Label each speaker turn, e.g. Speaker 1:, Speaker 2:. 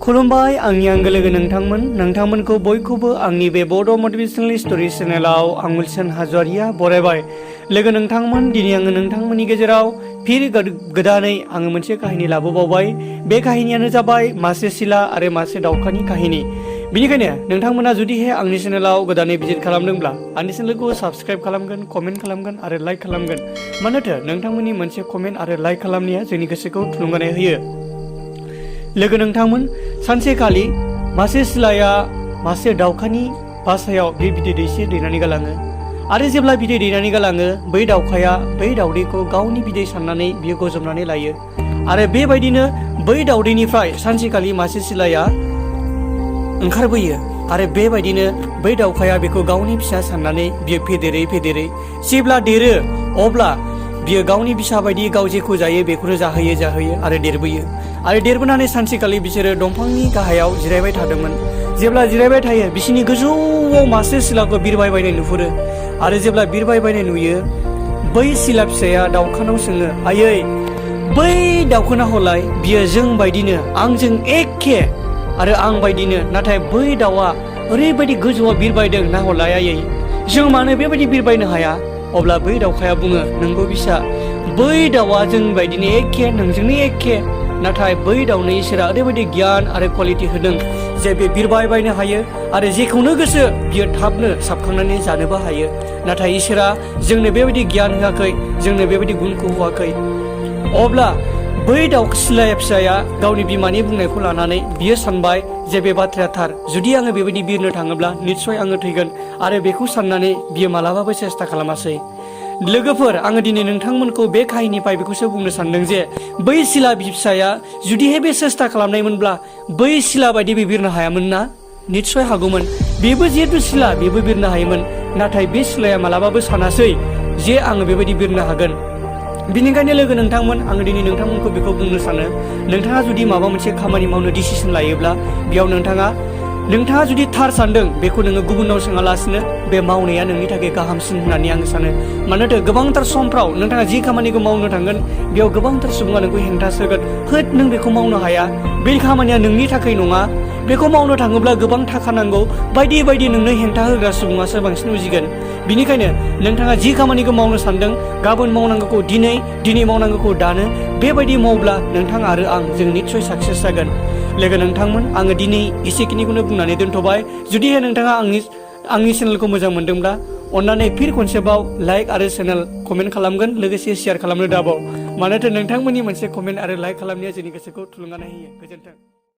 Speaker 1: खुलुमबाय आंनि आंगो लोगो नोंथांमोनखौ बयखौबो आंनि बे बड' मटिभेशनेल स्ट'री चेनेलाव आं मुलसन हाज'वारिया बरायबाय। लोगो नोंथांमोन, दिनै आङो नोंथांमोननि गेजेराव फिर गोदानै आङो मोनसे काहिनी लाबोबावबाय। बे काहिनीयानो जाबाय मासे सिला आरो मासे दाउखानि काहिनी। बेनिखायनो नोंथांमोना जुदिहाय आंनि चेनेलाव गोदानै भिजिट खालामदोंब्ला आंनि चेनेलखौ साबस्क्राइब खालामगोन, कमेन्ट खालामगोन आरो लाइक खालामगोन। मानोथो नोंथांमोननि मोनसे कमेन्ट आरो लाइक खालामनाया जोंनि गोसोखौ थुलुंगानाय होयो। लोगो नोंथांमोन, सानसेखालि मासे सिलाया मासे दाउखानि बासायाव बे बिदै दैसे दैनानै गालाङो आरो जेब्ला बिदै दैनानै गालाङो, बै दाउखाया बै दाउदैखौ गावनि बिदै साननानै बियो गजबनानै लायो आरो बेबायदिनो बै दाउदैनिफ्राय सानसेखालि मासे सिलाया ओंखारबोयो आरो बेबायदिनो बै दाउखाया बेखौ गावनि फिसा साननानै बियो फेदेरै फेदेरै जेब्ला देरो अब्ला बियो गावनि फिसा बायदि गाव जेखौ जायो बेखौनो जाहोयो आरो देरबोयो। आरो देरबोनानै सानसेखालि बिसोरो दंफांनि गाहायाव जिरायबाय थादोंमोन। जेब्ला जिरायबाय थायो, बिसिनि गोजौआव मासे सिलाखौ बिरबाय बायनाय नुहुरो आरो जेब्ला बिरबाय बायनाय नुयो, बै सिला फिसाया दाउखानाव सोङो, आयै बै दाउखोना हलाय, बियो जों बायदिनो आंजों एखे आरो आं बायदिनो, नाथाय बै दाउआ ओरैबायदि गोजौआव बिरबायदों ना हलाय आयै, जों मानो बेबायदि बिरबायनो हाया? अब्ला बै दाउखाया बुङो, नंगौ फिसा, बै दाउआ जों बायदिनो एखे, नोंजोंनो एखे, नाथाय बै दाउनो इसोरा ओरैबायदि गियान आरो क्वालिटि होदों जे बे बिरबाय बायनो हायो आरो जेखौनो गोसो बियो थाबनो साबखांनानै जानोबो हायो। नाथाय इसोरा जोंनो बेबायदि गियान होआखै, जोंनो बेबायदि गुनखौ होआखै। अब्ला बै दाउ सिला फिसाया गावनि बिमानि बुंनायखौ लानानै बियो सानबाय जे बे बाथ्राया थार, जुदि आङो बेबायदि बिरनो थाङोब्ला निस्सय आङो थैगोन आरो बेखौ साननानै बियो मालाबाबो सेस्था खालामासै। लोगोफोर, आङो दिनै नोंथांमोनखौ बे काहिनिनिफ्राय बेखौसो बुंनो सानदों जे बै सिला फिसाया जुदिहाय बे सेस्था खालामनायमोनब्ला बै सिला बायदि बे बिरनो हायामोन ना? निस्सय हागौमोन। बेबो जिहेतु सिला, बेबो बिरनो हायोमोन, नाथाय बे सिलाया मालाबाबो सानासै जे आङो बेबायदि बिरनो हागोन। बिनिखायनो लोगो नोंथांमोन, आङो दिनै नोंथांमोनखौ बेखौ बुंनो सानो, नोंथाङा जुदि माबा मोनसे खामानि मावनो डिसिसन लायोब्ला बेयाव नोंथाङा जुदि थार सानदों, बेखौ नोङो गुबुनाव सोङालासिनो बे मावनाया नोंनि थाखाय गाहामसिन होननानै आं सानो। मानोथो गोबांथार समफ्राव नोंथाङा जि खामानिखौ मावनो थांगोन बेयाव गोबांथार सुबुङा नोंखौ हेंथा सोगोन, होद नों बेखौ मावनो हाया, बे खामानिया नोंनि थाखाय नङा, बेखौ मावनो थाङोब्ला गोबां थाखा नांगौ, बायदि बायदि नोंनो हेंथा होग्रा सुबुङासो बांसिन उजिगोन। बिनिखायनो नोंथाङा जि खामानिखौ मावनो सानदों, गाबोन मावनांगौखौ दिनै मावनांगौखौ दानो, बेबायदि मावब्ला नोंथां आरो आं जों निस्सय साक्सेस जागोन। लोगो नोंथांमोन, आङो दिनै एसेखिनिखौनो बुंनानै दोनथ'बाय। जुदिहाय नोंथाङा आंनि चेनेलखौ मोजां मोनदोंब्ला अन्नानै फिर खनसेबाव लाइक आरो चेनेल कमेन्ट खालामगोन, लोगोसे शेयार खालामनो दाबाव। मानोथो नोंथांमोननि मोनसे कमेन्ट आरो लाइक खालामनाया जोंनि गोसोखौ थुलुंगानाय होयो। गोजोन्थों।